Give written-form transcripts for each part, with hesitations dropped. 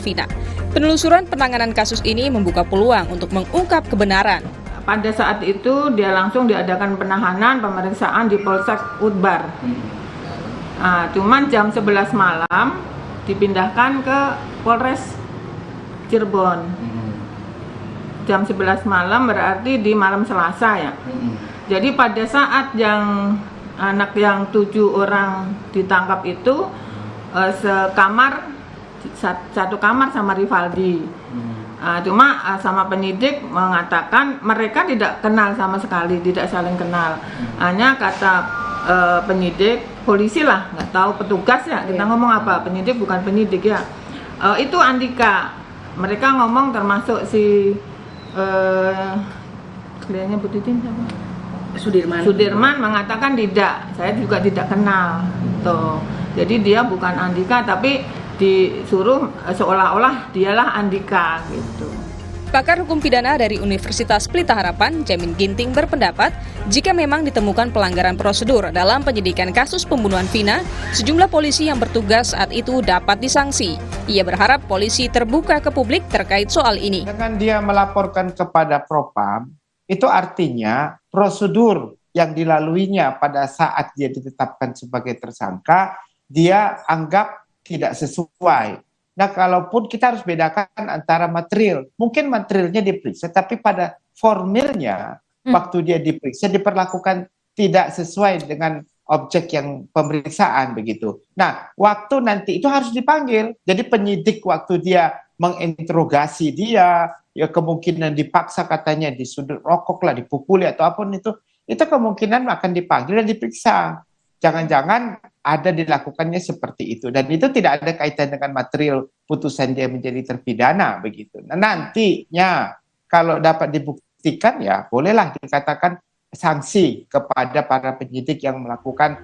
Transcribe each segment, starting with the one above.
Vina. Penelusuran penanganan kasus ini membuka peluang untuk mengungkap kebenaran. Pada saat itu dia langsung diadakan penahanan pemeriksaan di Polsek Udbar. Cuman jam 11 malam dipindahkan ke Polres Cirebon. Jam 11 malam berarti di malam Selasa ya. Jadi pada saat yang anak yang 7 orang ditangkap itu satu kamar sama Rivaldi. Cuma sama penyidik mengatakan mereka tidak kenal sama sekali, tidak saling kenal. Hanya kata penyidik, polisi lah, nggak tahu petugas ya, kita ngomong apa, penyidik bukan penyidik ya. Itu Andika, mereka ngomong termasuk si kliennya Bu Titin siapa? Sudirman mengatakan tidak, saya juga tidak kenal gitu. Jadi dia bukan Andika tapi disuruh seolah-olah dialah Andika gitu. Pakar hukum pidana dari Universitas Pelita Harapan, Jamin Ginting berpendapat, jika memang ditemukan pelanggaran prosedur dalam penyidikan kasus pembunuhan Vina, sejumlah polisi yang bertugas saat itu dapat disangsi. Ia berharap polisi terbuka ke publik terkait soal ini. Dengan dia melaporkan kepada Propam, itu artinya prosedur yang dilaluinya pada saat dia ditetapkan sebagai tersangka, dia anggap tidak sesuai. Nah, kalaupun kita harus bedakan antara material, mungkin materialnya diperiksa, tapi pada formilnya, waktu dia diperiksa, diperlakukan tidak sesuai dengan objek yang pemeriksaan begitu. Nah, waktu nanti itu harus dipanggil. Jadi penyidik waktu dia menginterogasi dia, ya kemungkinan dipaksa katanya disudut rokok lah, dipukuli atau apapun itu kemungkinan akan dipanggil dan diperiksa. Jangan-jangan ada dilakukannya seperti itu, dan itu tidak ada kaitan dengan material putusan dia menjadi terpidana begitu. Nah, nantinya kalau dapat dibuktikan ya bolehlah dikatakan sanksi kepada para penyidik yang melakukan.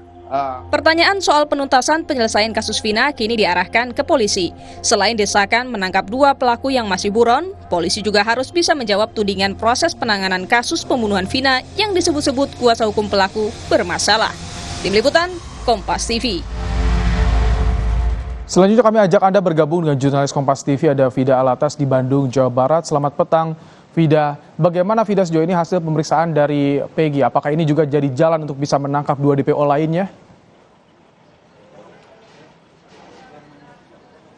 Pertanyaan soal penuntasan penyelesaian kasus Vina kini diarahkan ke polisi. Selain desakan menangkap 2 pelaku yang masih buron, polisi juga harus bisa menjawab tudingan proses penanganan kasus pembunuhan Vina yang disebut-sebut kuasa hukum pelaku bermasalah. Tim Liputan, Kompas TV. Selanjutnya kami ajak Anda bergabung dengan jurnalis Kompas TV, ada Vida Alatas di Bandung, Jawa Barat. Selamat petang, Vida. Bagaimana Vida sejauh ini hasil pemeriksaan dari Peggy? Apakah ini juga jadi jalan untuk bisa menangkap 2 DPO lainnya?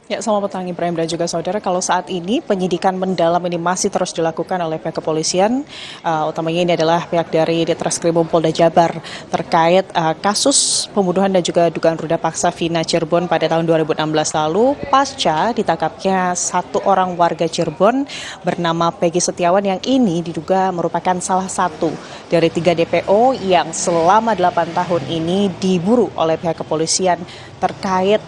Ya, selamat petang Ibrahim dan juga saudara. Kalau saat ini penyidikan mendalam ini masih terus dilakukan oleh pihak kepolisian, utamanya ini adalah pihak dari Ditreskrimum Polda Jabar terkait kasus pembunuhan dan juga dugaan ruda paksa Vina Cirebon pada tahun 2016 lalu, pasca ditangkapnya 1 orang warga Cirebon bernama Peggy Setiawan yang ini diduga merupakan salah satu dari 3 DPO yang selama 8 tahun ini diburu oleh pihak kepolisian terkait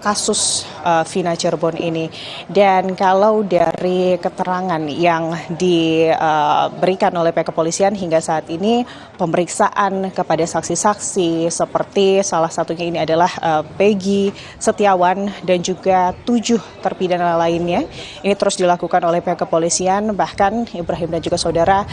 kasus Vina Cirebon ini. Dan kalau dari keterangan yang diberikan oleh pihak kepolisian hingga saat ini, pemeriksaan kepada saksi-saksi seperti salah satunya ini adalah Peggy Setiawan dan juga 7 terpidana lainnya, ini terus dilakukan oleh pihak kepolisian. Bahkan Ibrahim dan juga saudara,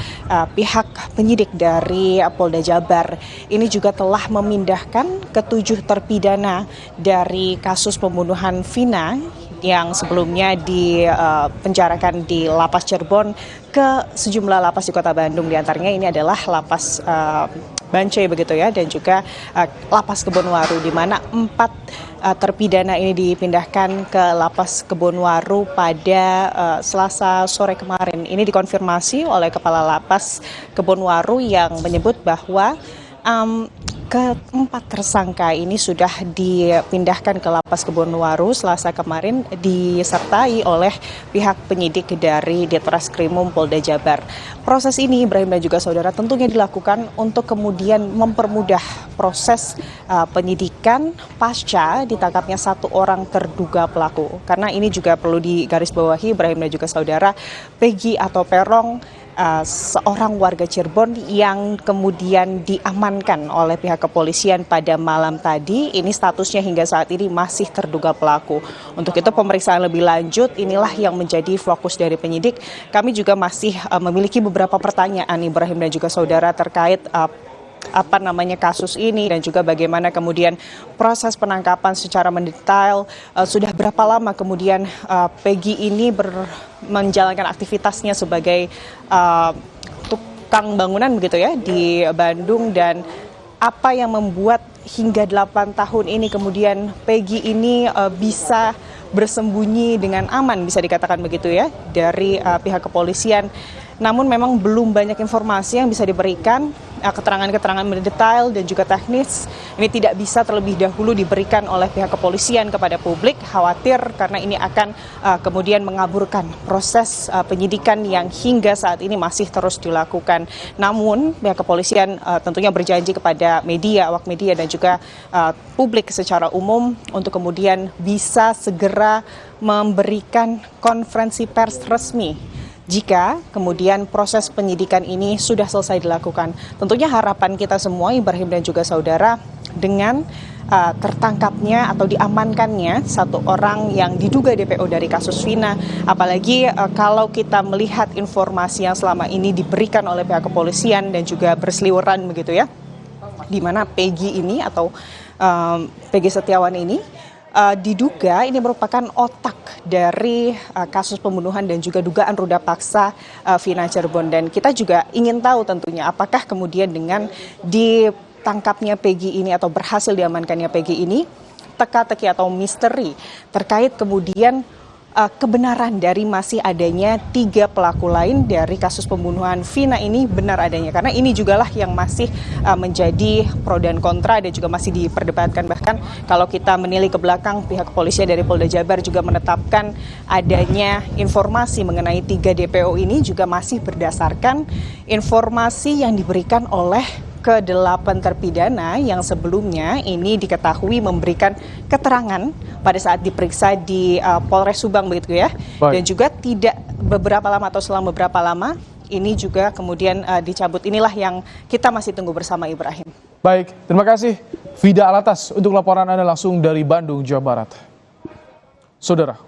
pihak penyidik dari Polda Jabar ini juga telah memindahkan ke-7 terpidana dari kasus pembunuhan Vina yang sebelumnya dipenjarakan di Lapas Cirebon ke sejumlah lapas di Kota Bandung. Di antaranya ini adalah Lapas Bancai begitu ya, dan juga Lapas Kebonwaru, di mana 4 terpidana ini dipindahkan ke Lapas Kebonwaru pada Selasa sore kemarin. Ini dikonfirmasi oleh Kepala Lapas Kebonwaru yang menyebut bahwa ke-4 tersangka ini sudah dipindahkan ke Lapas Kebonwaru Selasa kemarin disertai oleh pihak penyidik dari Ditreskrimum Polda Jabar. Proses ini Ibrahim dan juga saudara tentunya dilakukan untuk kemudian mempermudah proses penyidikan pasca ditangkapnya 1 orang terduga pelaku. Karena ini juga perlu digarisbawahi Ibrahim dan juga saudara, Peggy atau Perong seorang warga Cirebon yang kemudian diamankan oleh pihak kepolisian pada malam tadi. Ini statusnya hingga saat ini masih terduga pelaku. Untuk itu pemeriksaan lebih lanjut inilah yang menjadi fokus dari penyidik. Kami juga masih memiliki beberapa pertanyaan Ibrahim dan juga saudara terkait kasus ini dan juga bagaimana kemudian proses penangkapan secara mendetail, sudah berapa lama kemudian Peggy ini menjalankan aktivitasnya sebagai tukang bangunan begitu ya di Bandung, dan apa yang membuat hingga 8 tahun ini kemudian Peggy ini bisa bersembunyi dengan aman, bisa dikatakan begitu ya, dari pihak kepolisian. Namun memang belum banyak informasi yang bisa diberikan, keterangan-keterangan mendetail dan juga teknis ini tidak bisa terlebih dahulu diberikan oleh pihak kepolisian kepada publik, khawatir karena ini akan kemudian mengaburkan proses penyidikan yang hingga saat ini masih terus dilakukan. Namun pihak kepolisian tentunya berjanji kepada media, awak media dan juga publik secara umum untuk kemudian bisa segera memberikan konferensi pers resmi jika kemudian proses penyidikan ini sudah selesai dilakukan. Tentunya harapan kita semua, Ibrahim dan juga saudara, dengan tertangkapnya atau diamankannya satu orang yang diduga DPO dari kasus Vina, apalagi kalau kita melihat informasi yang selama ini diberikan oleh pihak kepolisian dan juga berseliweran begitu ya, di mana Peggy ini atau Peggy Setiawan ini diduga ini merupakan otak dari kasus pembunuhan dan juga dugaan ruda paksa Vina Cirebon. Dan kita juga ingin tahu tentunya apakah kemudian dengan ditangkapnya Peggy ini atau berhasil diamankannya Peggy ini, teka-teki atau misteri terkait kemudian kebenaran dari masih adanya 3 pelaku lain dari kasus pembunuhan Vina ini benar adanya, karena ini jugalah yang masih menjadi pro dan kontra dan juga masih diperdebatkan. Bahkan kalau kita menilik ke belakang, pihak kepolisian dari Polda Jabar juga menetapkan adanya informasi mengenai 3 DPO ini juga masih berdasarkan informasi yang diberikan oleh ke-8 terpidana yang sebelumnya ini diketahui memberikan keterangan pada saat diperiksa di Polres Subang begitu ya. Baik. Dan juga tidak beberapa lama atau selang beberapa lama ini juga kemudian dicabut. Inilah yang kita masih tunggu bersama, Ibrahim. Baik, terima kasih Vida Alatas untuk laporan Anda langsung dari Bandung, Jawa Barat. Saudara.